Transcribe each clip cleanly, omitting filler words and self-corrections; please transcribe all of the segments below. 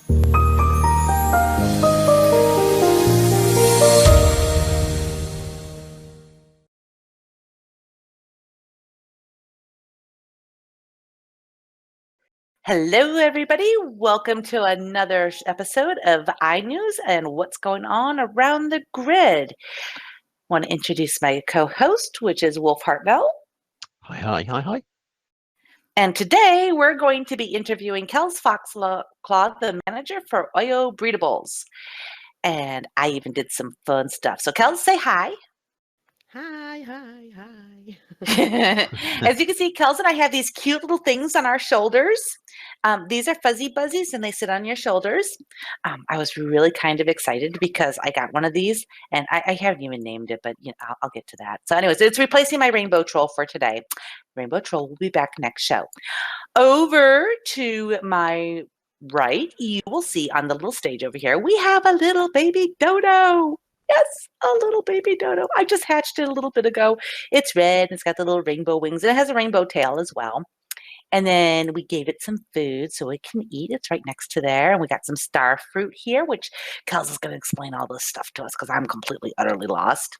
Hello, everybody. Welcome to another episode of iNewz and what's going on around the grid. Want to introduce my co-host, which is Wolf Hartnell. Hi. And today we're going to be interviewing Kels Foxclaw, the manager for Oyo Breedables. And I even did some fun stuff. So Kels, say hi. Hi. As you can see, Kels and I have these cute little things on our shoulders. These are fuzzy buzzies and they sit on your shoulders. I was really kind of excited because I got one of these and I haven't even named it, but I'll get to that. So anyways, it's replacing my rainbow troll for today. Rainbow troll will be back next show. Over to my right, you will see on the little stage over here, we have a little baby dodo. Yes, a little baby dodo. I just hatched it a little bit ago. It's red. It's got the little rainbow wings, and it has a rainbow tail as well. And then we gave it some food so it can eat. It's right next to there. And we got some star fruit here, which Kels is going to explain all this stuff to us because I'm completely, utterly lost.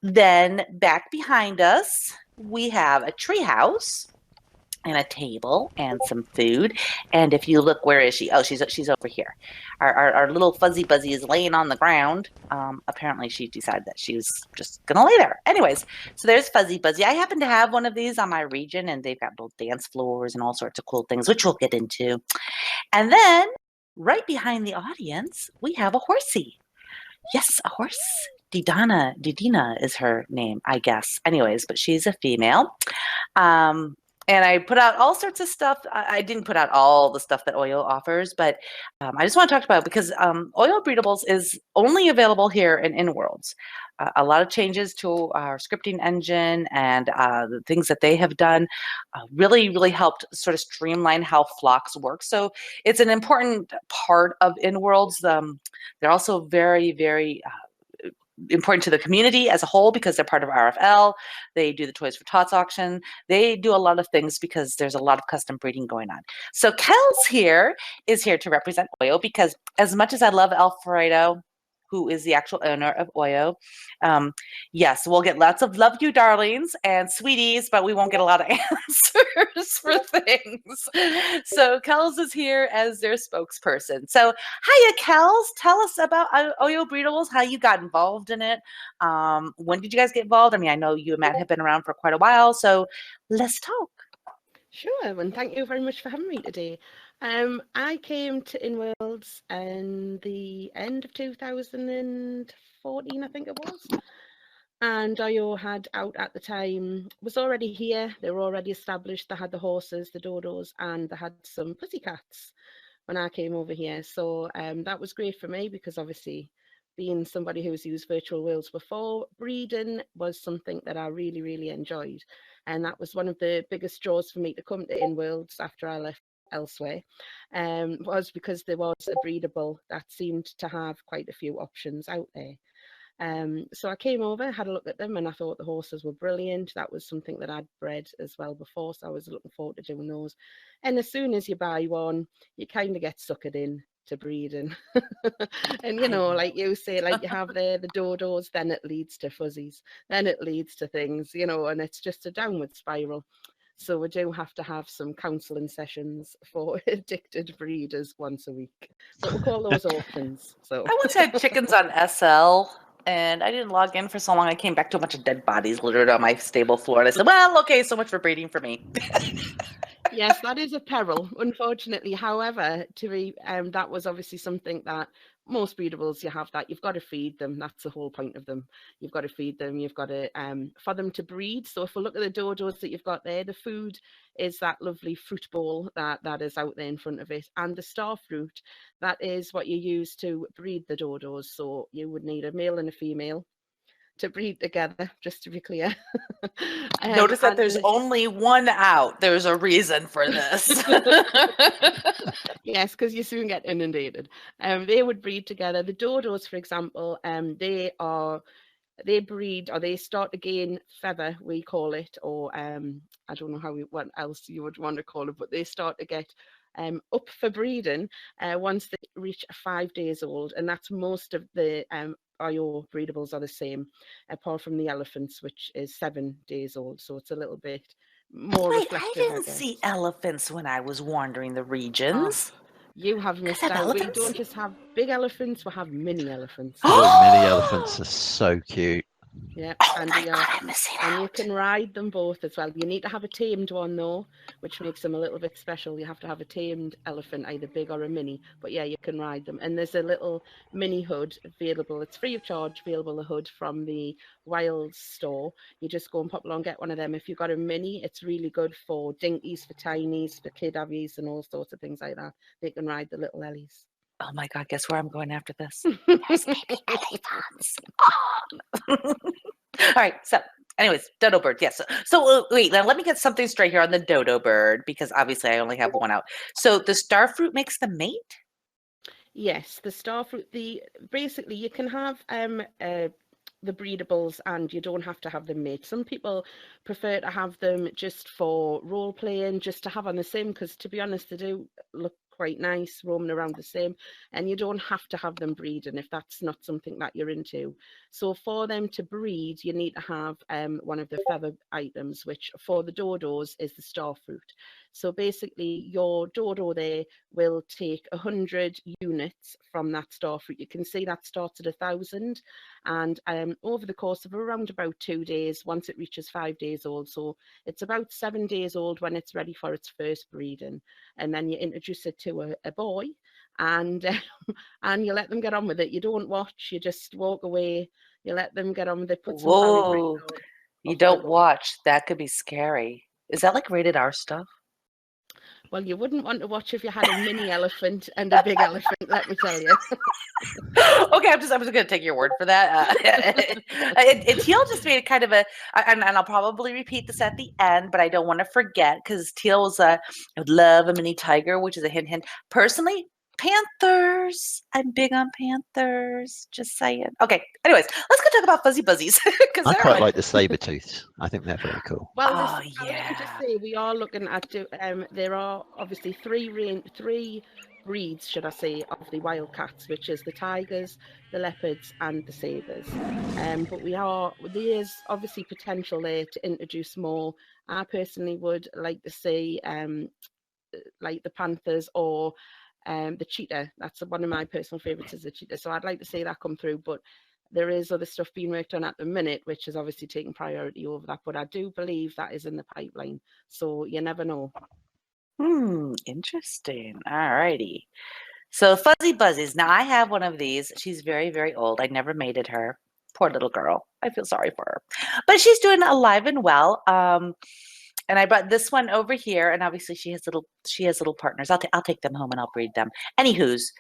Then back behind us, we have a tree house and a table and some food. And if you look, where is she? Oh, she's over here. Our little fuzzy buzzy is laying on the ground. Apparently she decided that she was just gonna lay there. Anyways, so there's Fuzzy Buzzy. I happen to have one of these on my region, and they've got little dance floors and all sorts of cool things, which we'll get into. And then right behind the audience, we have a horsey. Yes, a horse. Didina is her name, I guess. Anyways, but she's a female. And I put out all sorts of stuff. I didn't put out all the stuff that Oyo offers, but I just want to talk about it because Oyo Breedables is only available here in InWorlds. A lot of changes to our scripting engine and the things that they have done really helped sort of streamline how flocks work. So it's an important part of InWorlds. They're also very important to the community as a whole because they're part of RFL. They do the Toys for Tots auction. They do a lot of things because there's a lot of custom breeding going on. So Kels is here to represent Oyo because as much as I love Alfredo, who is the actual owner of Oyo, yes, we'll get lots of love you darlings and sweeties, but we won't get a lot of answers for things. So Kels is here as their spokesperson. So hiya, Kels. Tell us about Oyo Breedables, how you got involved in it. When did you guys get involved? I mean, I know you and Matt have been around for quite a while, so let's talk. Sure, and thank you very much for having me today. I came to InWorlds in the end of 2014, I think it was. And Oyo had out at the time, was already here. They were already established. They had the horses, the dodos, and they had some pussycats when I came over here. So that was great for me because obviously being somebody who's used virtual worlds before, breeding was something that I really enjoyed. And that was one of the biggest draws for me to come to InWorlds after I left elsewhere, was because there was a breedable that seemed to have quite a few options out there. So I came over, had a look at them, and I thought the horses were brilliant. That was something that I'd bred as well before, so I was looking forward to doing those. And as soon as you buy one, you kind of get suckered in to breeding. And like you say, like you have the dodos, then it leads to fuzzies, then it leads to things, and it's just a downward spiral. So we do have to have some counselling sessions for addicted breeders once a week. So we'll call those auctions. So I once had chickens on SL. And I didn't log in for so long. I came back to a bunch of dead bodies littered on my stable floor. And I said, well, okay, so much for breeding for me. Yes, that is a peril, unfortunately. However, that was obviously something that most breedables, you have that. You've got to feed them. That's the whole point of them. You've got to feed them. You've got to, for them to breed. So if we look at the dodos that you've got there, the food is that lovely fruit bowl that is out there in front of it. And the star fruit, that is what you use to breed the dodos. So you would need a male and a female to breed together, just to be clear. Notice that there's only one out. There's a reason for this. Yes, because you soon get inundated. They would breed together. The dodos, for example, they breed, or they start to gain feather, we call it, or I don't know what else you would want to call it, but they start to get up for breeding once they reach 5 days old, and that's most of the IO breedables are the same, apart from the elephants, which is 7 days old. So it's a little bit more Wait, I reflective, I didn't guess. see elephants when I was wandering the Oh, regions. you have Could missed have out. We elephants? don't just have big elephants, we have mini elephants. Little mini elephants are so cute. Yeah, Oh and my we God, are, I'm missing and you out. can ride them both as well. You need to have a tamed one though, which makes them a little bit special. You have to have a tamed elephant, either big or a mini. But yeah, you can ride them. And there's a little mini hood available. It's free of charge, available the hood from the Wild store. You just go and pop along, get one of them. If you've got a mini, it's really good for dinkies, for tinies, for kid avies, and all sorts of things like that. They can ride the little ellies. Oh my God, guess where I'm going after this? There's baby elephants. Oh. All right, so anyways, dodo bird. Yes. So wait, now let me get something straight here on the dodo bird, because obviously I only have one out. So the star fruit makes the mate? Yes, the starfruit. Basically you can have the breedables and you don't have to have them mate. Some people prefer to have them just for role playing, just to have on the sim, because to be honest, they do look quite nice roaming around the sim, and you don't have to have them breeding if that's not something that you're into. So for them to breed, you need to have one of the feather items, which for the dodos is the starfruit. So basically your dodo there will take 100 units from that starfruit. You can see that starts at 1,000, and over the course of around about 2 days, once it reaches 5 days old, so it's about 7 days old when it's ready for its first breeding, and then you introduce it to a boy, and and you let them get on with it. You don't watch, you just walk away. You let them get on with it, put some fairy lights Whoa, on, you off they don't go. watch. That could be scary. Is that like rated R stuff? Well, you wouldn't want to watch if you had a mini elephant and a big elephant, let me tell you. Okay, I'm just gonna take your word for that. Teal just made kind of and I'll probably repeat this at the end, but I don't want to forget, because Teal was I would love a mini tiger, which is a hint hint. Personally, panthers. I'm big on panthers. Just saying. Okay. Anyways, let's go talk about fuzzy buzzies, because I they're quite like, like the saber tooths. I think they're very cool. Well, oh let me just yeah. say, we are looking at, there are obviously three breeds, should I say, of the wild cats, which is the tigers, the leopards, and the sabres. But there's obviously potential there to introduce more. I personally would like to see, like the panthers or the cheetah. That's one of my personal favourites, is the cheetah. So I'd like to see that come through, but there is other stuff being worked on at the minute, which is obviously taking priority over that. But I do believe that is in the pipeline. So you never know. Interesting. All righty. So fuzzy buzzies. Now I have one of these. She's very, very old. I never mated her. Poor little girl. I feel sorry for her, but she's doing alive and well. And I brought this one over here, and obviously she has little partners. I'll take them home and I'll breed them. Anywho's,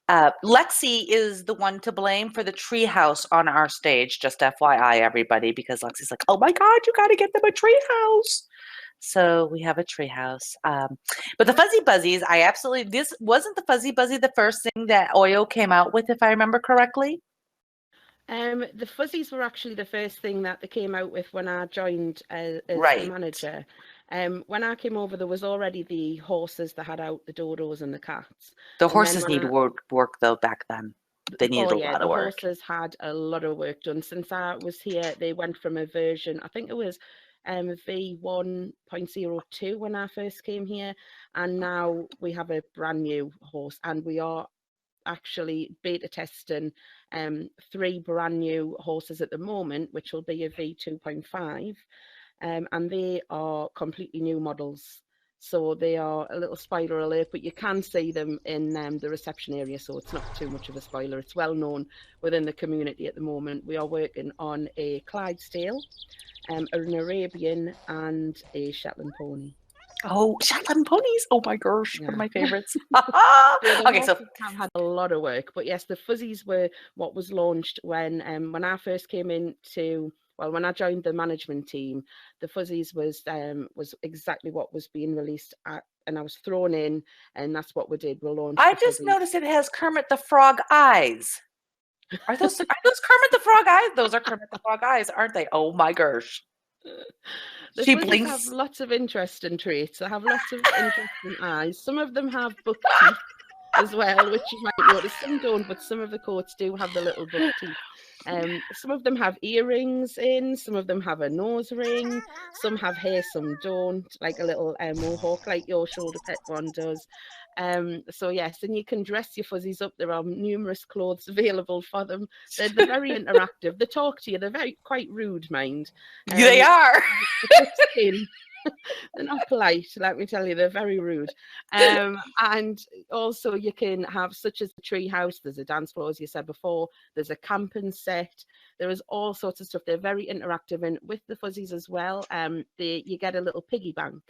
Lexi is the one to blame for the treehouse on our stage. Just FYI, everybody, because Lexi's like, "Oh my God, you got to get them a treehouse." So we have a treehouse. But the fuzzy buzzies, this wasn't the fuzzy buzzy the first thing that Oyo came out with, if I remember correctly. The fuzzies were actually the first thing that they came out with when I joined as the Right. manager. When I came over, there was already the horses that had out the dodos and the cats. The And then horses when need work though back then. They needed Oh a yeah, lot the of work. horses had a lot of work done. Since I was here, they went from a version, I think it was V1.02 when I first came here, and now we have a brand new horse, and we are actually beta testing 3 brand new horses at the moment, which will be a V2.5, and they are completely new models. So they are a little spoiler alert, but you can see them in the reception area, so it's not too much of a spoiler. It's well known within the community at the moment. We are working on a Clydesdale, an Arabian, and a Shetland pony. Oh, Shetland ponies. Oh my gosh, one of Yeah. my favorites. So the Okay, so horses have had a lot of work, but yes, the fuzzies were what was launched when I first came into, well, when I joined the management team. The fuzzies was exactly what was being released at, and I was thrown in, and that's what we did. We launched I the just fuzzies. noticed it has Kermit the Frog eyes. Are those Kermit the Frog eyes? Those are Kermit the Frog eyes, aren't they? Oh my gosh. The She fuzzies have blinks. lots of interesting traits. They have lots of interesting eyes. Some of them have buck teeth as well, which you might notice. Some don't, but some of the coats do have the little buck teeth. Some of them have earrings in, some of them have a nose ring, some have hair, some don't, like a little mohawk, like your shoulder pet one does. So yes, and you can dress your fuzzies up. There are numerous clothes available for them. They're very interactive. They talk to you. They're very quite rude, mind. They are. The thick skin. They're not polite, let me tell you. They're very rude. And also you can have, such as the tree house, there's a dance floor, as you said before, there's a camping set, there is all sorts of stuff. They're very interactive, and with the fuzzies as well, you get a little piggy bank.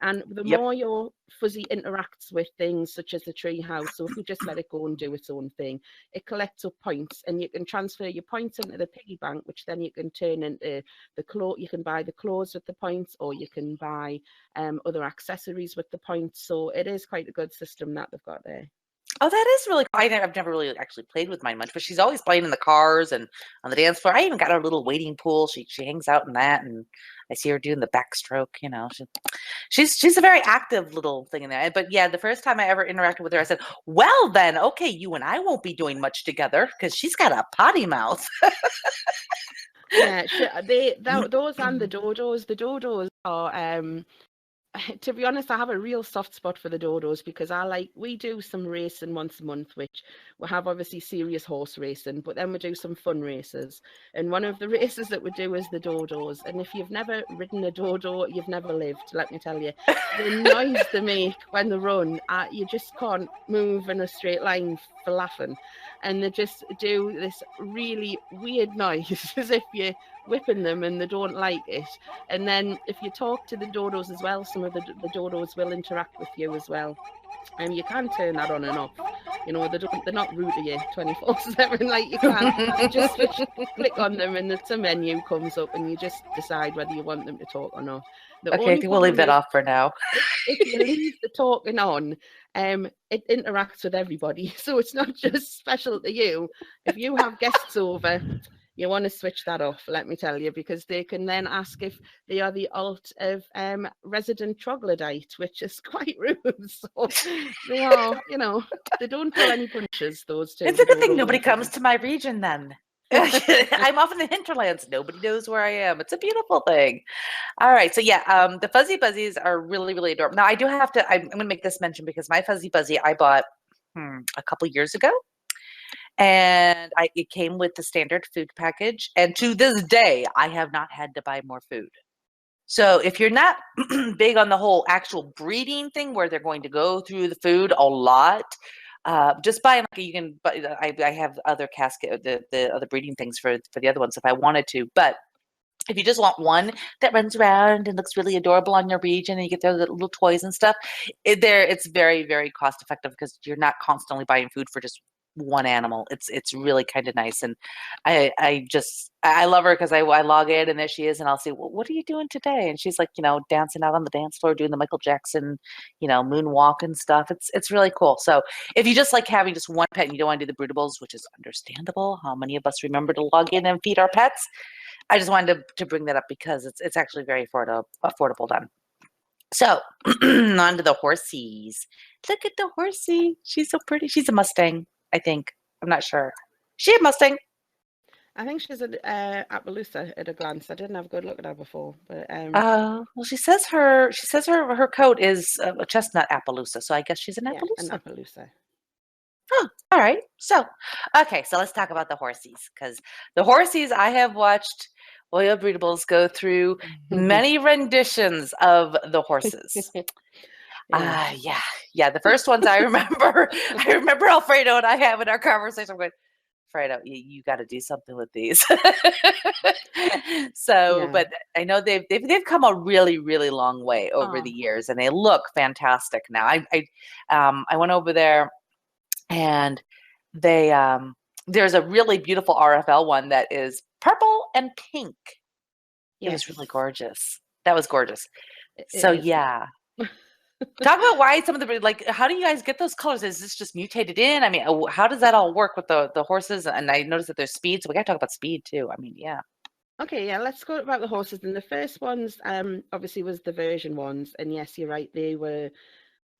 And the Yep. more your fuzzy interacts with things such as the tree house, so if we just let it go and do its own thing, it collects up points, and you can transfer your points into the piggy bank, which then you can turn into the clothes. You can buy the clothes with the points, or you can buy other accessories with the points. So it is quite a good system that they've got there. Oh, that is really cool. I've never really actually played with mine much, but she's always playing in the cars and on the dance floor. I even got her little wading pool. She hangs out in that, and I see her doing the backstroke. You know, she's a very active little thing in there. But yeah, the first time I ever interacted with her, I said, "Well, then, okay, you and I won't be doing much together because she's got a potty mouth." Yeah, those and the dodos. The dodos are to be honest, I have a real soft spot for the dodos because we do some racing once a month, which we have obviously serious horse racing, but then we do some fun races. And one of the races that we do is the dodos. And if you've never ridden a dodo, you've never lived, let me tell you. The noise they make when they run, you just can't move in a straight line for laughing. And they just do this really weird noise as if you're whipping them and they don't like it. And then if you talk to the dodos as well, some of the dodos will interact with you as well. And you can turn that on and off. You know, they're not rude to you 24/7 like you can. You just click on them and it's a menu comes up and you just decide whether you want them to talk or not. Okay, I think we'll leave that off for now. If you leave the talking on, it interacts with everybody. So it's not just special to you. If you have guests over, you want to switch that off, let me tell you, because they can then ask if they are the alt of resident troglodyte, which is quite rude. So they are, you know, they don't pull any punches, those two. It's a good thing nobody comes to my region then. I'm off in the hinterlands. Nobody knows where I am. It's a beautiful thing. All right. So yeah, the Fuzzy Buzzies are really, really adorable. Now I do have to, I'm going to make this mention because my Fuzzy Buzzy I bought a couple years ago. And it came with the standard food package. And to this day, I have not had to buy more food. So if you're not big on the whole actual breeding thing where they're going to go through the food a lot, just buy like you can. But I have other casket, the other breeding things for the other ones if I wanted to. But if you just want one that runs around and looks really adorable on your region, and you get those little toys and stuff, it's very, very cost effective because you're not constantly buying food for just one animal. It's really kind of nice, and I love her because I log in and there she is, and I'll say, well, what are you doing today? And she's like, dancing out on the dance floor, doing the Michael Jackson, moonwalk and stuff. It's really cool. So if you just like having just one pet and you don't want to do the Breedables, which is understandable, how many of us remember to log in and feed our pets? I just wanted to bring that up because it's actually very affordable done. So on to the horsies. Look at the horsey. She's so pretty. She's a Mustang, I think. I'm not sure. She a Mustang? I think she's an Appaloosa at a glance. I didn't have a good look at her before, but well, she says her coat is a chestnut Appaloosa, so I guess she's an Appaloosa. Yeah, an Appaloosa. Oh, all right. So, okay, so let's talk about the horsies because the horsies I have watched Oil Breedables go through many renditions of the horses. Yeah. The first ones I remember, Alfredo and I having our conversation. I'm going, Alfredo, you got to do something with these. So, Yeah. but I know they've come a really, really long way over the years, and they look fantastic now. I went over there, and they there's a really beautiful RFL one that is purple and pink. It was really gorgeous. That was gorgeous. So yeah. Talk about why some of the, how do you guys get those colors? Is this just mutated in? I mean, how does that all work with the horses? And I noticed that there's speed, so we got to talk about speed too. I mean, yeah. Okay, yeah, let's go about the horses. And the first ones, obviously was the version ones. And yes, you're right, they were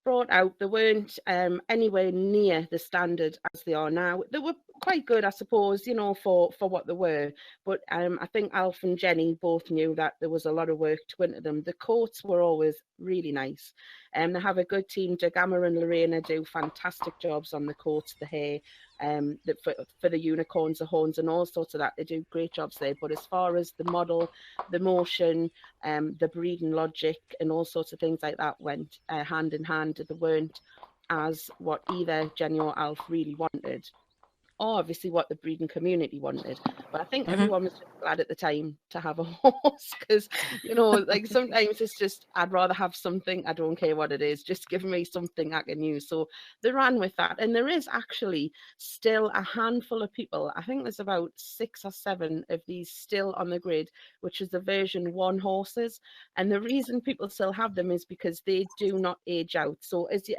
brought out. They weren't anywhere near the standard as they are now. They were quite good, I suppose, you know, for what they were. But I think Alf and Jenny both knew that there was a lot of work to go into them. The coats were always really nice. They have a good team. Dagama and Lorena do fantastic jobs on the coats, the hair, for the unicorns, the horns, and all sorts of that. They do great jobs there. But as far as the model, the motion, the breeding logic, and all sorts of things like that went hand in hand. They weren't as what either Jenny or Alf really wanted, or obviously what the breeding community wanted. But I think Mhm. everyone was just glad at the time to have a horse, because, you know, like sometimes it's just, I'd rather have something, I don't care what it is, just give me something I can use. So they ran with that. And there is actually still a handful of people, I think there's about 6 or 7 of these still on the grid, which is the version 1 horses. And the reason people still have them is because they do not age out. So as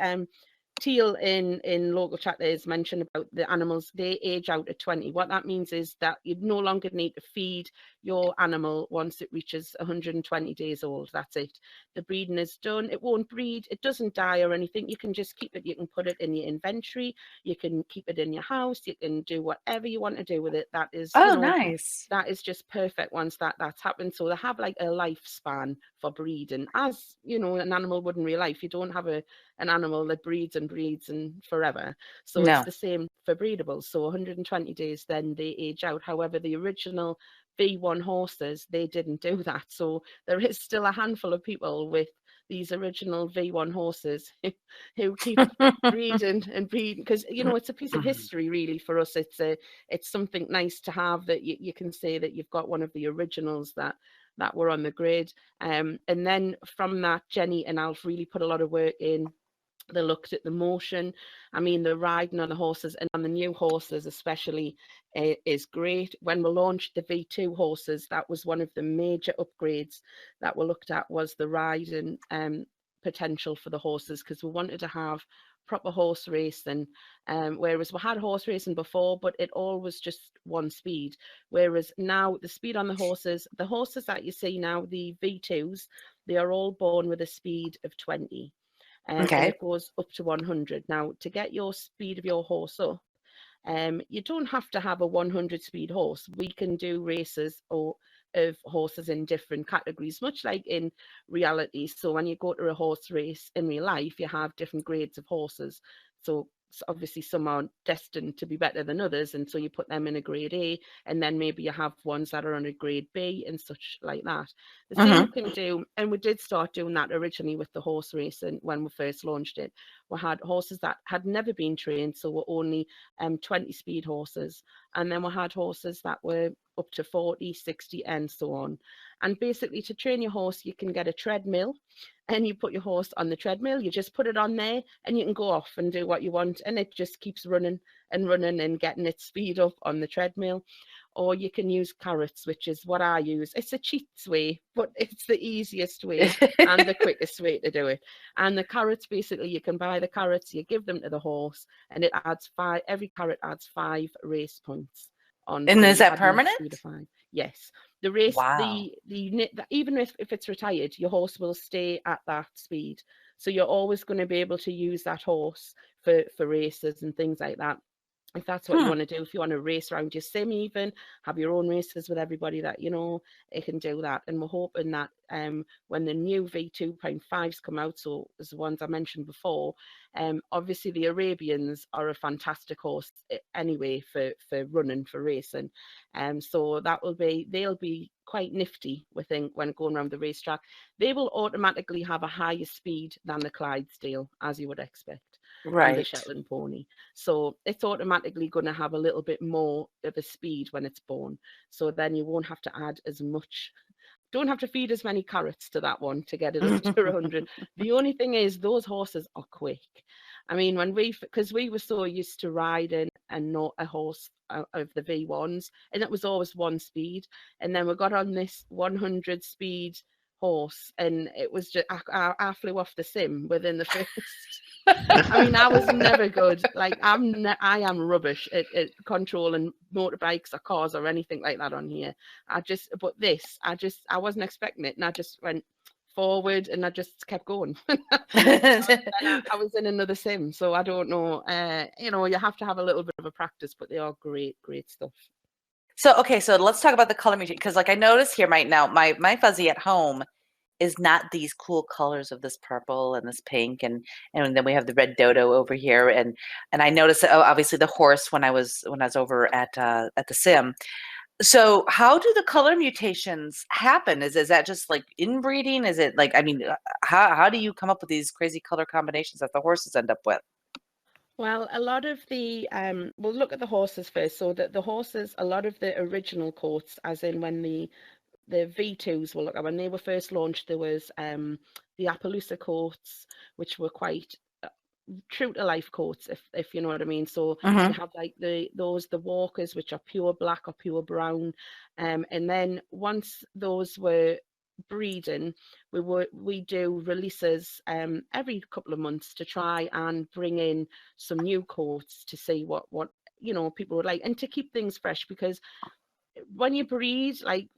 Teal in local chat there has mentioned about the animals, they age out at 20. What that means is that you no longer need to feed your animal once it reaches 120 days old. That's it. The breeding is done. It won't breed. It doesn't die or anything. You can just keep it. You can put it in your inventory. You can keep it in your house. You can do whatever you want to do with it. That is, you Oh, know, nice. that is just perfect once that's happened. So they have like a lifespan for breeding, as you know, an animal would in real life. You don't have an animal that breeds and forever. So it's No. the same for breedables. So 120 days, then they age out. However, the original V1 horses, they didn't do that. So there is still a handful of people with these original V1 horses who keep breeding and breeding, because, you know, it's a piece of history really for us. It's something nice to have, that you can say that you've got one of the originals that were on the grid. And then from that, Jenny and Alf really put a lot of work in. They looked at the motion. I mean, the riding on the horses, and on the new horses especially, is great. When we launched the V2 horses, that was one of the major upgrades that we looked at, was the riding potential for the horses, because we wanted to have proper horse racing. Whereas we had horse racing before, but it all was just one speed. Whereas now the speed on the horses that you see now, the V2s, they are all born with a speed of 20. And Okay. it goes up to 100. Now, to get your speed of your horse up, you don't have to have a 100 speed horse. We can do races of horses in different categories, much like in reality. So when you go to a horse race in real life, you have different grades of horses. So obviously some are destined to be better than others, and so you put them in a grade A, and then maybe you have ones that are on a grade B and such like that. The same we Mhm. can do, and we did start doing that originally with the horse racing when we first launched it. We had horses that had never been trained, so were only 20 speed horses. And then we had horses that were up to 40, 60, and so on. And basically, to train your horse, you can get a treadmill, and you put your horse on the treadmill. You just put it on there, and you can go off and do what you want. And it just keeps running and running and getting its speed up on the treadmill. Or you can use carrots, which is what I use. It's a cheat way, but it's the easiest way and the quickest way to do it. And the carrots, basically, you can buy the carrots, you give them to the horse, and it adds 5. Every carrot adds 5 race points on. And So is you that had max speed of permanent? 5. Yes, the race, Wow. even if it's retired, your horse will stay at that speed. So you're always going to be able to use that horse for races and things like that, if that's what you Hmm. want to do. If you want to race around your sim, even have your own races with everybody that you know, it can do that. And we're hoping that when the new V2.5s come out, so as the ones I mentioned before, obviously the Arabians are a fantastic horse anyway for running, for racing. So they'll be quite nifty, we think, when going around the racetrack. They will automatically have a higher speed than the Clydesdale, as you would expect, and the Right. Shetland pony. So it's automatically going to have a little bit more of a speed when it's born. So then you won't have to add as much, don't have to feed as many carrots to that one to get it up to 100. The only thing is, those horses are quick. I mean, because we were so used to riding and not a horse of the V1s, and it was always one speed. And then we got on this 100 speed horse, and it was just, I flew off the sim within the first I mean, I was never good. Like I am rubbish at controlling motorbikes or cars or anything like that on here. I wasn't expecting it, and I just went forward, and I just kept going. I was in another sim, so I don't know. You have to have a little bit of a practice, but they are great, great stuff. So, okay, so let's talk about the color mutation, because like I notice here right now, my fuzzy at home is not these cool colors of this purple and this pink, and then we have the red dodo over here, and I noticed obviously the horse when I was over at the sim. So how do the color mutations happen? Is that just like inbreeding? Is it like, I mean, how do you come up with these crazy color combinations that the horses end up with? Well, a lot of the we'll look at the horses first. So that the horses, a lot of the original coats, as in when the V2s we'll look at, when they were first launched, there was the Appaloosa coats, which were quite true to life coats, if you know what I mean. So you have like the walkers, which are pure black or pure brown, and then once those were breeding, we do releases every couple of months to try and bring in some new coats to see what people would like, and to keep things fresh, because when you breed, like,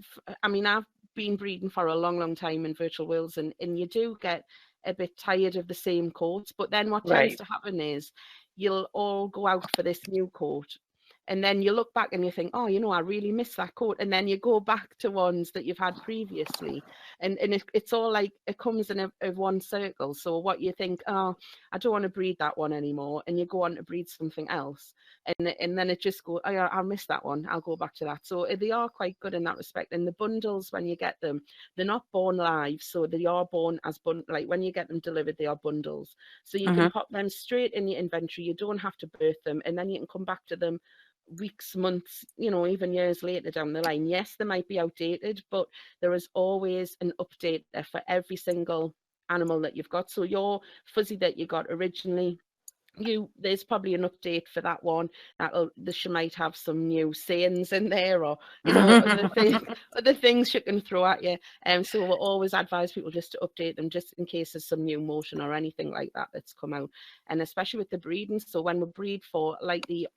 I mean, I've been breeding for a long time in virtual worlds, and you do get a bit tired of the same coats. But then what tends to happen is you'll all go out for this new coat, and then you look back and you think, oh, I really miss that coat, and then you go back to ones that you've had previously, and it's all like it comes in a one circle. So what you think, oh, I don't want to breed that one anymore, and you go on to breed something else, and then it just goes, oh, yeah, I'll miss that one, I'll go back to that. So they are quite good in that respect. And the bundles, when you get them, they're not born live, so they are born as like when you get them delivered, they are bundles, so you can pop them straight in your inventory. You don't have to birth them, and then you can come back to them weeks, months, even years later down the line. Yes, they might be outdated, but there is always an update there for every single animal that you've got. So your fuzzy that you got originally, there's probably an update for that one. She might have some new sayings in there, or other things she can throw at you. So we'll always advise people just to update them, just in case there's some new motion or anything like that that's come out. And especially with the breeding, so when we breed for like the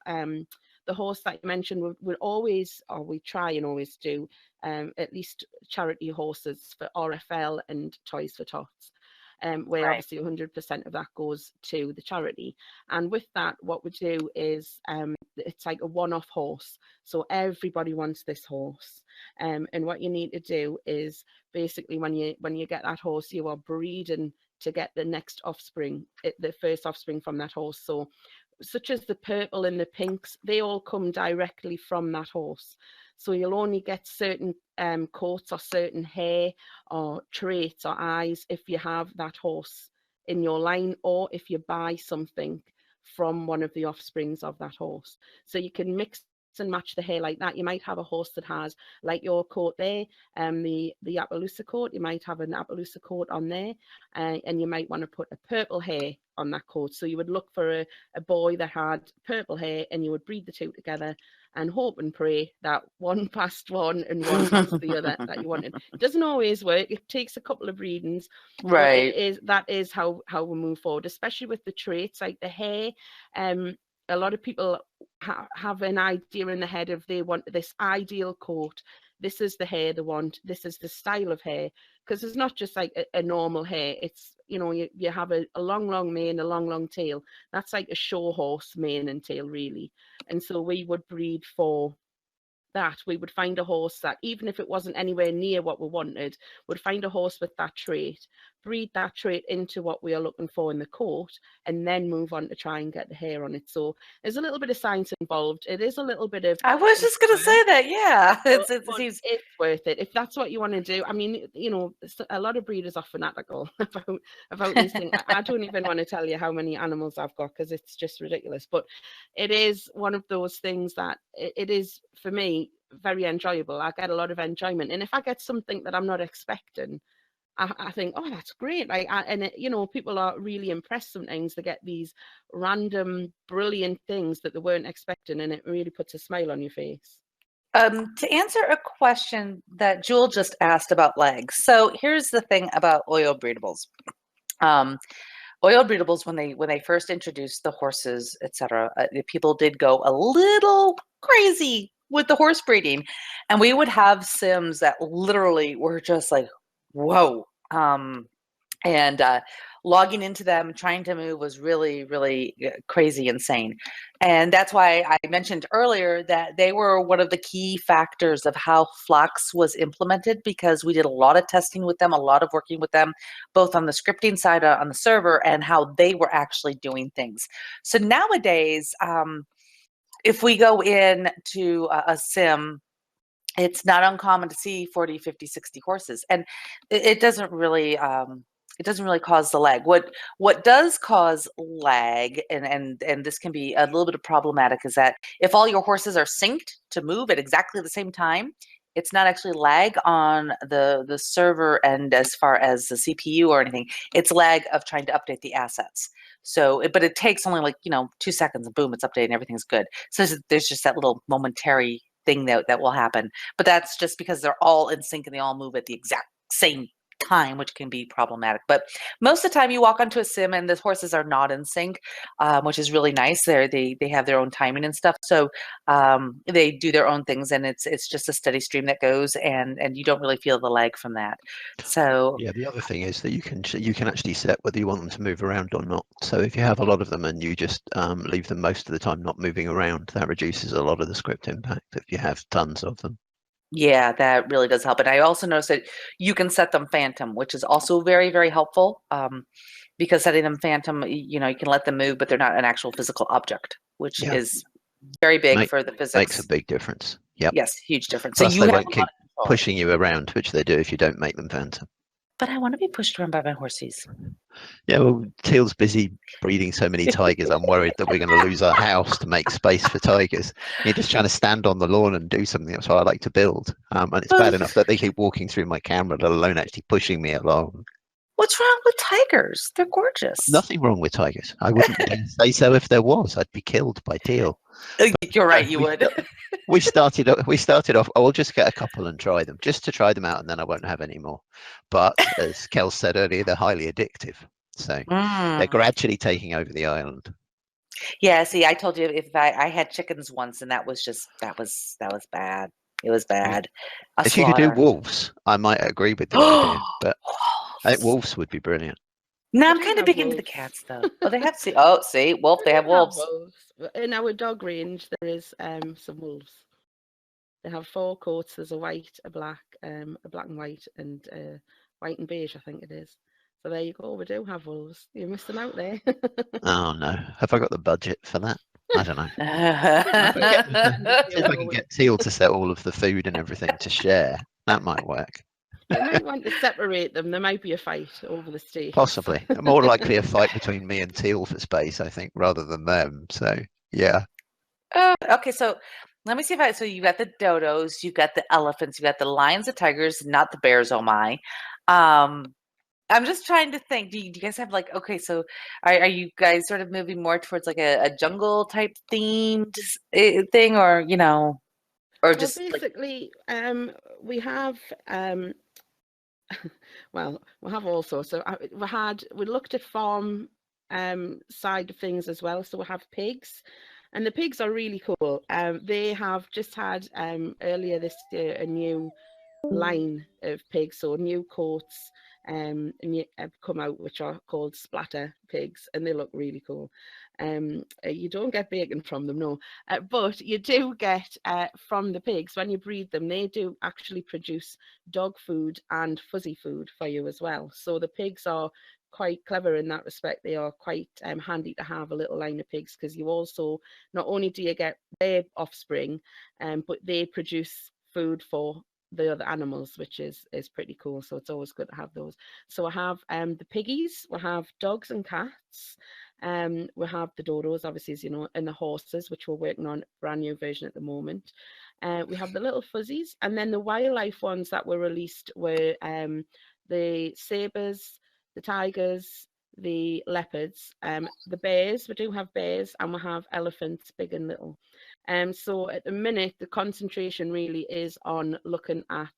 horse that you mentioned, we always, or we try and always do, at least charity horses for RFL and Toys for Tots. Where obviously 100% of that goes to the charity. And with that, what we do is it's like a one-off horse. So everybody wants this horse. And what you need to do is basically when you get that horse, you are breeding to get the next offspring, the first offspring from that horse. So such as the purple and the pinks, they all come directly from that horse. So you'll only get certain coats or certain hair or traits or eyes if you have that horse in your line, or if you buy something from one of the offsprings of that horse. So you can mix and match the hair like that. You might have a horse that has, like your coat there, the Appaloosa coat. You might have an Appaloosa coat on there, and you might want to put a purple hair on that coat. So you would look for a boy that had purple hair, and you would breed the two together and hope and pray that one passed one and one passed the other that you wanted. It doesn't always work. It takes a couple of breedings, Right. but that is how we move forward, especially with the traits like the hair. A lot of people have an idea in the head of they want this ideal coat. This is the hair they want. This is the style of hair, because it's not just like a normal hair. It's, you have a long mane, a long tail. That's like a show horse mane and tail, really. And so we would breed for that. We would find a horse that, even if it wasn't anywhere near what we wanted, would find a horse with that trait, breed that trait into what we are looking for in the coat, and then move on to try and get the hair on it. So there's a little bit of science involved. It is a little bit of, I was just going to say that. Yeah. It's worth it if that's what you want to do. I mean, a lot of breeders are fanatical about these things. I don't even want to tell you how many animals I've got, because it's just ridiculous. But it is one of those things that it is, for me, very enjoyable. I get a lot of enjoyment, and if I get something that I'm not expecting, I think, oh, that's great. People are really impressed sometimes. They get these random, brilliant things that they weren't expecting, and it really puts a smile on your face. To answer a question that Jewel just asked about legs. So here's the thing about oil breedables. oil breedables, when they first introduced the horses, etc., people did go a little crazy with the horse breeding, and we would have sims that literally were just like, whoa. And logging into them, trying to move was really, really crazy, insane. And that's why I mentioned earlier that they were one of the key factors of how Flux was implemented, because we did a lot of testing with them, a lot of working with them, both on the scripting side on the server and how they were actually doing things. So nowadays, if we go in to a sim, it's not uncommon to see 40, 50, 60 horses, and it doesn't really cause the lag. What does cause lag, and this can be a little bit of problematic, is that if all your horses are synced to move at exactly the same time, it's not actually lag on the server and as far as the CPU or anything. It's lag of trying to update the assets. So, but it takes only like 2 seconds, and boom, it's updating, everything's good. So there's just that little momentary thing that will happen, but that's just because they're all in sync and they all move at the exact same time, which can be problematic. But most of the time you walk onto a sim and the horses are not in sync, which is really nice. They have their own timing and stuff, so they do their own things, and it's just a steady stream that goes, and you don't really feel the lag from that. So Yeah, the other thing is that you can actually set whether you want them to move around or not. So if you have a lot of them and you just leave them most of the time not moving around, that reduces a lot of the script impact if you have tons of them. yeah, that really does help. And I also noticed that you can set them phantom, which is also very, very helpful, because setting them phantom, you can let them move, but they're not an actual physical object, which Yeah. is very big for the physics. Makes a big difference. Yep. Yes, huge difference. Plus, so you they have won't keep pushing you around, which they do if you don't make them phantom. But I want to be pushed around by my horses. Yeah, well, Teal's busy breeding so many tigers. I'm worried that we're going to lose our house to make space for tigers. You're just trying to stand on the lawn and do something. That's what I like to build. And it's bad enough that they keep walking through my camera, let alone actually pushing me along. What's wrong with tigers? They're gorgeous. Nothing wrong with tigers. I wouldn't say so if there was. I'd be killed by Teal. You're right, you would. We started off, I'll just get a couple and try them, just to try them out, and then I won't have any more. But as Kels said earlier, they're highly addictive. So they're gradually taking over the island. Yeah, see, I told you if I had chickens once, and that was bad. It was bad. If you could do wolves, I might agree with the idea, but I think wolves would be brilliant. No, I'm kind of big into the cats, though. Oh, they have see, wolf. They have wolves. In our dog range, there is some wolves. They have 4 coats. There's a white, a black and white, and white and beige, I think it is. So there you go. We do have wolves. You're missing out there. Oh no, have I got the budget for that? I don't know. See if I can get Teal to set all of the food and everything to share. That might work. You might want to separate them. There might be a fight over the steak. Possibly. More likely a fight between me and Teal for space, I think, rather than them. So, yeah. Okay, so let me see if so you got the dodos, you got the elephants, you got the lions, the tigers, not the bears, oh my. I'm just trying to think, do you guys have okay, so are you guys sort of moving more towards like a jungle type themed thing, or, or just basically, we have well, we have all sorts. So we looked at farm side of things as well. So we have pigs, and the pigs are really cool. They have just had earlier this year a new line of pigs, so new coats and have come out, which are called splatter pigs, and they look really cool. You don't get bacon from them, no, but you do get from the pigs, when you breed them, they do actually produce dog food and fuzzy food for you as well. So the pigs are quite clever in that respect. They are quite handy to have a little line of pigs, because you also, not only do you get their offspring, but they produce food for the other animals, which is pretty cool. So it's always good to have those. So I have the piggies, we have dogs and cats, we have the dodos, obviously, as you know, and the horses, which we're working on a brand new version at the moment. We have the little fuzzies, and then the wildlife ones that were released were the sabres, the tigers, the leopards, the bears. We do have bears, and we have elephants, big and little. So at the minute, the concentration really is on looking at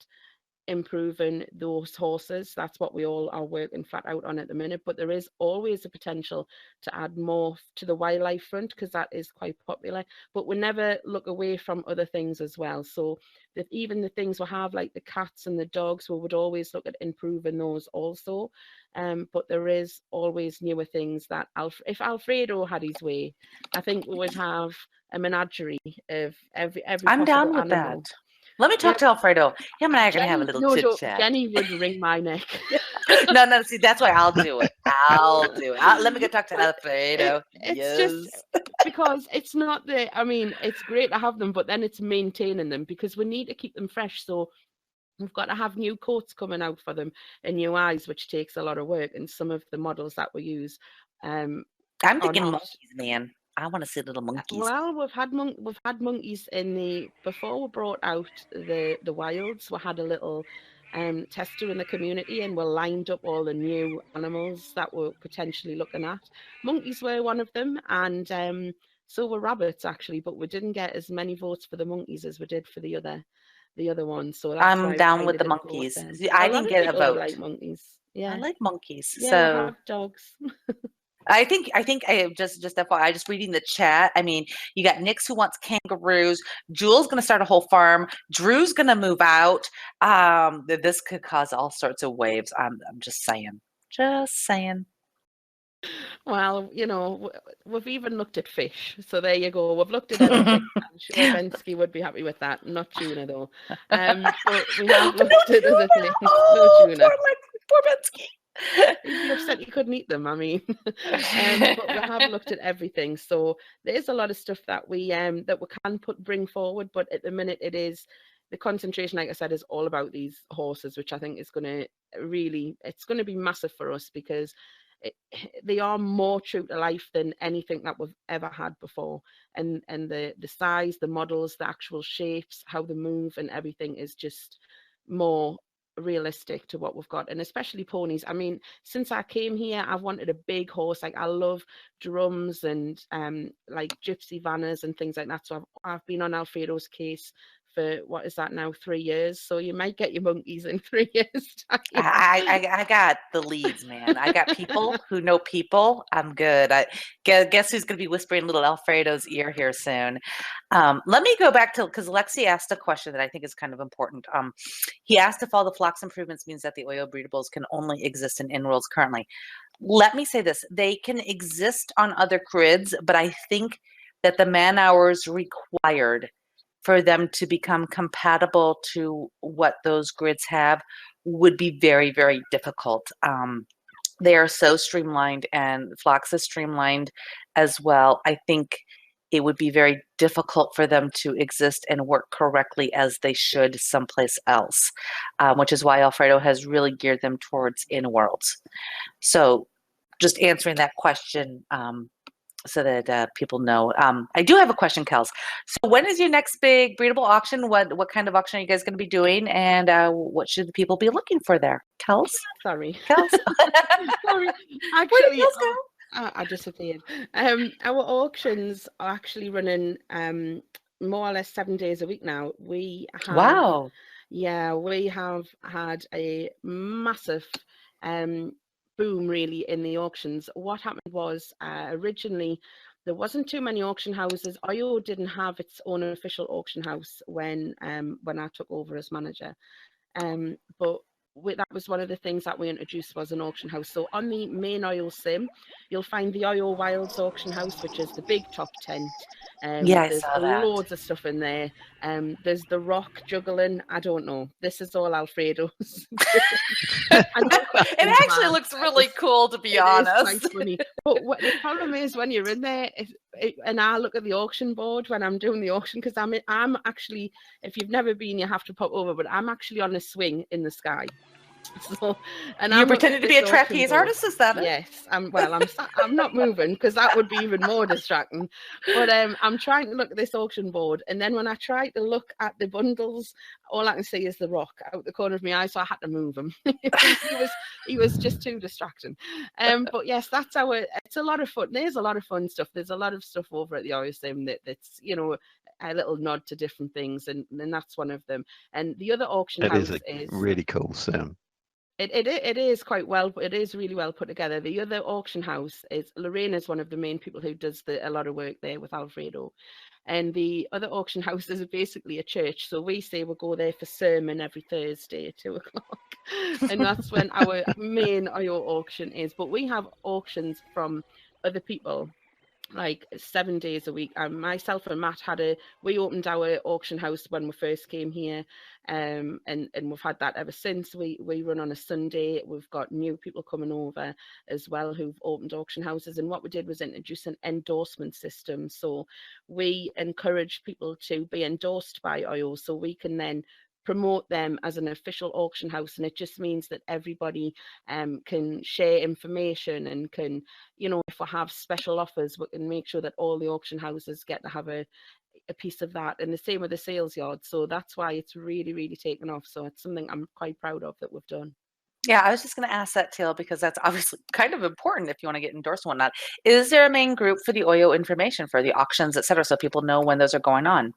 improving those horses. That's what we all are working flat out on at the minute, but there is always a potential to add more to the wildlife front, because that is quite popular, but we never look away from other things as well. So that even the things we have, like the cats and the dogs, we would always look at improving those also. But there is always newer things that if Alfredo had his way, I think we would have a menagerie of every I'm possible down with that. animal. Let me talk to Alfredo. Him and I are going to have a Jenny, little no, chit don't, chat. Jenny would wring my neck. No, see, that's why I'll do it. I'll do it. Let me go talk to Alfredo. It's just because it's not I mean, it's great to have them, but then it's maintaining them, because we need to keep them fresh. So we've got to have new coats coming out for them and new eyes, which takes a lot of work. And some of the models that we use, I'm thinking monkeys, man. I want to see little monkeys. Well, we've had monkeys before we brought out the wilds. We had a little tester in the community, and we lined up all the new animals that we're potentially looking at. Monkeys were one of them, and so were rabbits actually, but we didn't get as many votes for the monkeys as we did for the other ones. So that's why I'm down with the monkeys. See, I didn't get a vote. Like monkeys. Yeah, I like monkeys. Yeah, so we have dogs. I think I just FYI, just reading the chat. I mean, you got Nix who wants kangaroos. Jewel's going to start a whole farm. Drew's going to move out. This could cause all sorts of waves. I'm just saying. Just saying. Well, you know, we've even looked at fish. So there you go. We've looked at everything. I'm sure Bensky would be happy with that. Not tuna though. But we have looked at other things. No tuna. Poor Bensky. He'd be upset he couldn't eat them. I mean, but we have looked at everything. So there's a lot of stuff that we can bring forward. But at the minute, it is the concentration, like I said, is all about these horses, which I think is going to it's going to be massive for us, because they are more true to life than anything that we've ever had before. And the size, the models, the actual shapes, how they move, and everything is just more realistic to what we've got. And especially ponies. I mean, since I came here, I've wanted a big horse. Like, I love drums and like gypsy vanners and things like that. So I've been on Alfredo's case for, what is that now, 3 years? So you might get your monkeys in 3 years time. I got the leads, man. I got people who know people. I'm good. I guess who's going to be whispering little Alfredo's ear here soon. Let me go back to, because Lexi asked a question that I think is kind of important. He asked if all the flocks improvements means that the Oyo breedables can only exist in inworlds currently. Let me say this. They can exist on other grids, but I think that the man hours required for them to become compatible to what those grids have would be very, very difficult. They are so streamlined, and Flocks is streamlined as well. I think it would be very difficult for them to exist and work correctly as they should someplace else, which is why Alfredo has really geared them towards in-worlds. So just answering that question so that people know. I do have a question, Kels. So when is your next big breedable auction? What kind of auction are you guys going to be doing? And what should the people be looking for there? Kels? Sorry. Kels? Sorry. Actually, where did Kels go? I disappeared. Our auctions are actually running more or less 7 days a week now. We have, wow. Yeah, we have had a massive boom really in the auctions. What happened was originally there wasn't too many auction houses. Oyo didn't have its own official auction house when I took over as manager, but that was one of the things that we introduced, was an auction house. So on the main Oyo sim, you'll find the Oyo Wilds auction house, which is the big top tent. Yeah, there's loads of stuff in there. There's the rock juggling. I don't know. This is all Alfredo's. It actually looks really cool, to be honest. Quite funny. But the problem is when you're in there, and I look at the auction board when I'm doing the auction, because I'm actually, if you've never been, you have to pop over, but I'm actually on a swing in the sky. So, and you're pretending to be a trapeze artist, is that it? Yes. I'm not moving, because that would be even more distracting. But I'm trying to look at this auction board, and then when I try to look at the bundles, all I can see is the rock out the corner of my eye, so I had to move him. he was just too distracting. But yes, that's it's a lot of fun. There's a lot of fun stuff. There's a lot of stuff over at the OSM that's, you know, a little nod to different things, and that's one of them. And the other auction It house is a is really cool sim. it is quite well. It is really well put together. The other auction house is Lorraine is one of the main people who does a lot of work there with Alfredo. And the other auction house is basically a church. So we say we'll go there for sermon every Thursday at 2 o'clock. And that's when our main IO auction is. But we have auctions from other people like 7 days a week. Myself and Matt we opened our auction house when we first came here, and we've had that ever since. We run on a Sunday. We've got new people coming over as well who've opened auction houses, and what we did was introduce an endorsement system. So we encourage people to be endorsed by IO, so we can then promote them as an official auction house. And it just means that everybody can share information and can, if we have special offers, we can make sure that all the auction houses get to have a piece of that. And the same with the sales yard. So that's why it's really, really taken off. So it's something I'm quite proud of that we've done. Yeah, I was just going to ask that, Teal, because that's obviously kind of important if you want to get endorsed and whatnot. Is there a main group for the OYO information for the auctions, et cetera, so people know when those are going on?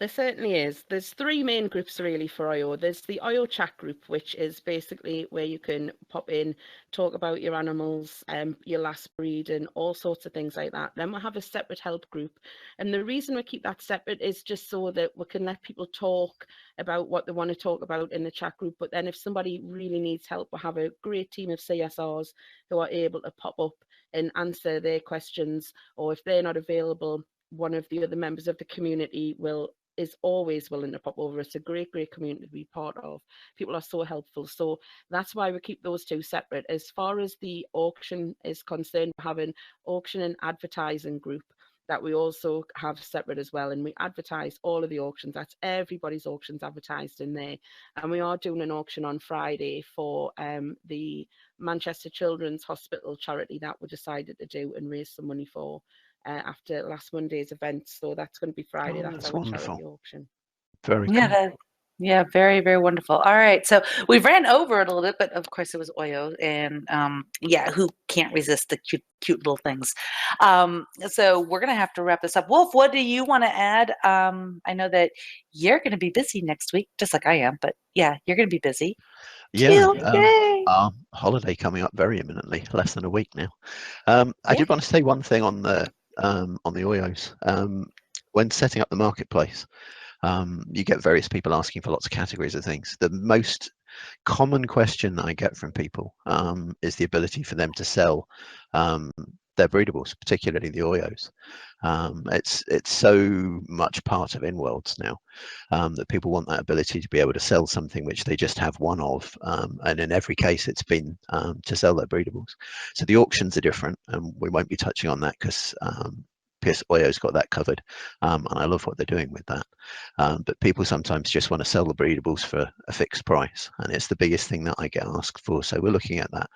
There certainly is. There's three main groups really for IO. There's the IO chat group, which is basically where you can pop in, talk about your animals, your last breed, and all sorts of things like that. Then we'll have a separate help group. And the reason we keep that separate is just so that we can let people talk about what they want to talk about in the chat group. But then if somebody really needs help, we have a great team of CSRs who are able to pop up and answer their questions. Or if they're not available, one of the other members of the community is always willing to pop over. It's a great community to be part of. People are so helpful. So that's why we keep those two separate. As far as the auction is concerned, we have an auction and advertising group that we also have separate as well. And we advertise all of the auctions. That's everybody's auctions advertised in there. And we are doing an auction on Friday for the Manchester Children's Hospital charity that we decided to do and raise some money for. After last Monday's event. So that's going to be Friday. That's our wonderful. charity auction. Very Yeah, cool. yeah, very, very wonderful. All right, so we ran over it a little bit, but of course it was Oyo, and yeah, who can't resist the cute little things? So we're gonna have to wrap this up. Wolf, what do you want to add? I know that you're gonna be busy next week, just like I am, but yeah, you're gonna be busy. Yeah, Yay! our holiday coming up very imminently, less than a week now. I Yeah. did want to say one thing on the Oyos. When setting up the marketplace, you get various people asking for lots of categories of things. The most common question that I get from people is the ability for them to sell their breedables, particularly the Oyos. It's so much part of InWorlds now that people want that ability to be able to sell something which they just have one of, and in every case it's been to sell their breedables. So the auctions are different, and we won't be touching on that because Oyo's got that covered, and I love what they're doing with that. But people sometimes just want to sell the breedables for a fixed price, and it's the biggest thing that I get asked for. So we're looking at that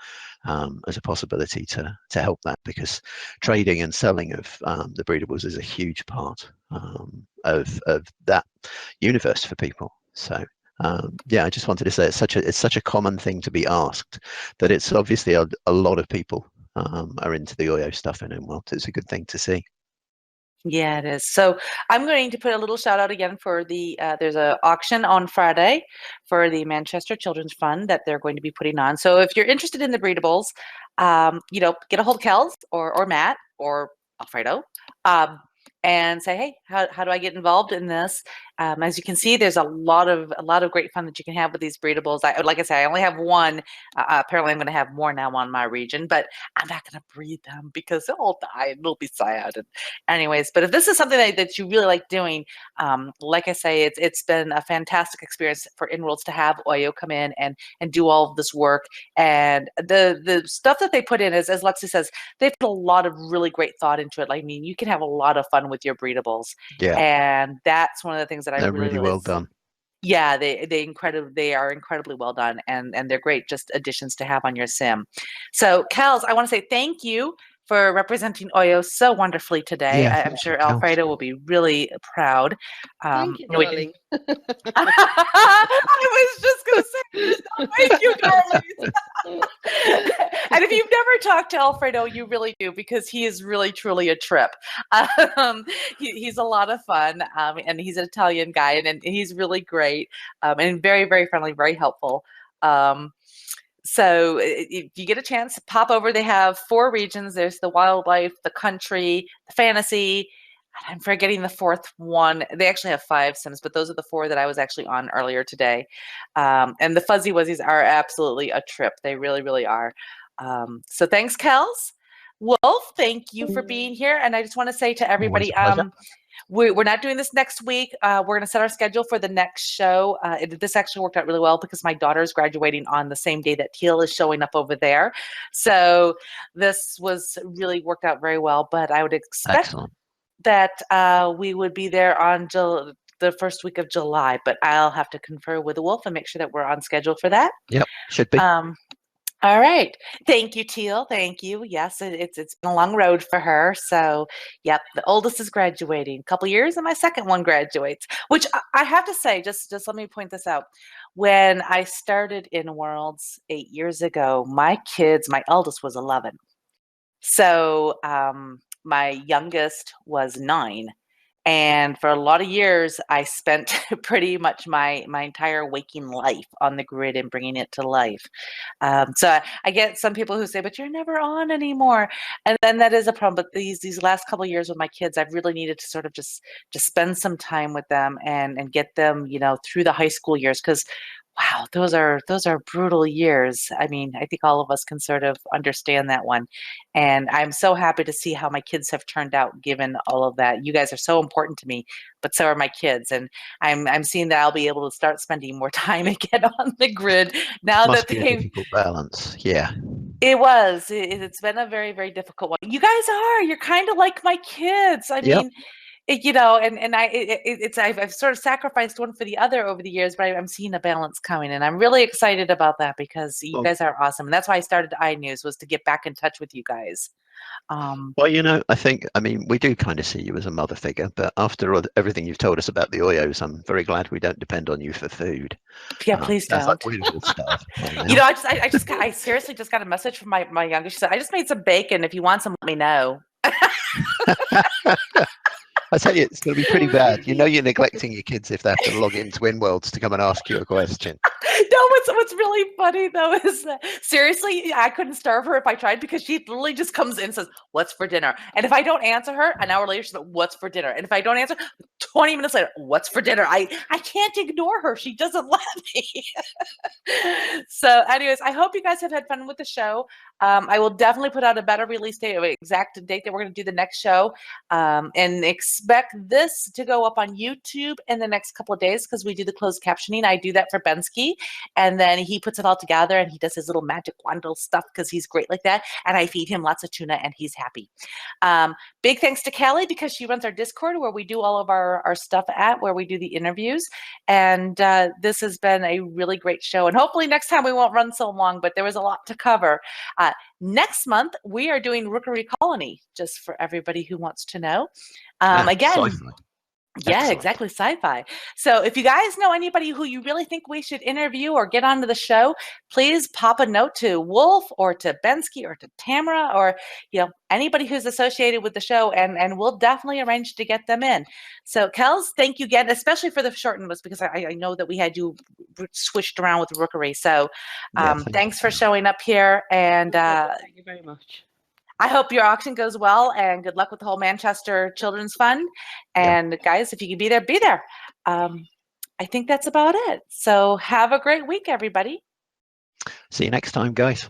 as a possibility to help that, because trading and selling of the breedables is a huge part of that universe for people. So yeah, I just wanted to say it's such a common thing to be asked that it's obviously a lot of people are into the Oyo stuff in InWorld. It's a good thing to see. Yeah, it is. So I'm going to put a little shout out again for there's an auction on Friday for the Manchester Children's Fund that they're going to be putting on. So if you're interested in the breedables, get a hold of Kels or Matt or Alfredo, and say, hey, how do I get involved in this? As you can see, there's a lot of great fun that you can have with these breedables. Like I say, I only have one. Apparently, I'm going to have more now on my region, but I'm not going to breed them because they'll all die and it'll be sad. And anyways, but if this is something that you really like doing, like I say, it's been a fantastic experience for InWorlds to have Oyo come in and do all of this work. And the stuff that they put in, as Lexi says, they put a lot of really great thought into it. Like, I mean, you can have a lot of fun with your breedables. Yeah, And that's one of the things that I they're really well done. Yeah, they are incredibly well done, and they're great just additions to have on your sim. So, Kels, I want to say thank you for representing Oyo so wonderfully today. Yeah, I'm thank you, sure Kels. Alfredo will be really proud. Thank you, We darling. I was just going to say, thank you, darling. And if you've never talked to Alfredo, you really do, because he is really, truly a trip. He's a lot of fun, and he's an Italian guy, and he's really great, and very, very friendly, very helpful. So if you get a chance, pop over. They have 4 regions. There's the wildlife, the country, the fantasy. I'm forgetting the 4th one. They actually have 5 sims, but those are the 4 that I was actually on earlier today. And the Fuzzy Wuzzies are absolutely a trip. They really, really are. So thanks, Kels. Wolf, thank you for being here. And I just want to say to everybody, we're not doing this next week. We're going to set our schedule for the next show. This actually worked out really well because my daughter is graduating on the same day that Teal is showing up over there. So this was really worked out very well. But I would expect that we would be there on the first week of July. But I'll have to confer with the Wolf and make sure that we're on schedule for that. Yep, should be. All right. Thank you, Teal. Thank you. Yes, it's been a long road for her. So, yep, the oldest is graduating. A couple years, and my second one graduates. Which I have to say, just let me point this out. When I started in Worlds 8 years ago, my eldest was 11. So, my youngest was 9. And for a lot of years, I spent pretty much my entire waking life on the grid and bringing it to life. So I get some people who say, but you're never on anymore. And then that is a problem. But these last couple of years with my kids, I've really needed to sort of just spend some time with them and get them, through the high school years. Because wow, those are brutal years. I mean, I think all of us can sort of understand that one. And I'm so happy to see how my kids have turned out given all of that. You guys are so important to me, but so are my kids. And I'm seeing that I'll be able to start spending more time again on the grid now Must that be a difficult balance. Yeah. It's been a very, very difficult one. You guys you're kind of like my kids. I mean, I've sort of sacrificed one for the other over the years, but I'm seeing a balance coming, and I'm really excited about that because you guys are awesome, and that's why I started iNewz, was to get back in touch with you guys. Well, I mean, we do kind of see you as a mother figure, but after everything you've told us about the Oyos, I'm very glad we don't depend on you for food. Yeah, please don't. Like we're all starved I seriously just got a message from my youngest. She said, I just made some bacon. If you want some, let me know. I tell you, it's going to be pretty bad. You're neglecting your kids if they have to log into InWorlds to come and ask you a question. No, what's really funny though is that seriously, I couldn't starve her if I tried, because she literally just comes in and says, "What's for dinner?" And if I don't answer her, an hour later, she's like, "What's for dinner?" And if I don't answer, 20 minutes later, "What's for dinner?" I can't ignore her. She doesn't let me. So, anyways, I hope you guys have had fun with the show. I will definitely put out a better release date, exact date that we're going to do the next show, and expect this to go up on YouTube in the next couple of days because we do the closed captioning. I do that for Bensky, and then he puts it all together and he does his little magic wandle stuff because he's great like that. And I feed him lots of tuna and he's happy. Big thanks to Kelly because she runs our Discord where we do all of our stuff where we do the interviews. And this has been a really great show. And hopefully next time we won't run so long, but there was a lot to cover. Next month, we are doing Rookery Colony, just for everybody who wants to know. Again, yeah, exactly. Sci-fi. So if you guys know anybody who you really think we should interview or get onto the show, please pop a note to Wolf or to Bensky or to Tamara or anybody who's associated with the show, and we'll definitely arrange to get them in. So Kels, thank you again, especially for the shortened list because I know that we had you switched around with Rookery. So thanks for showing up here, and thank you very much. I hope your auction goes well, and good luck with the whole Manchester Children's Fund. And guys, if you can be there, be there. I think that's about it. So have a great week, everybody. See you next time, guys.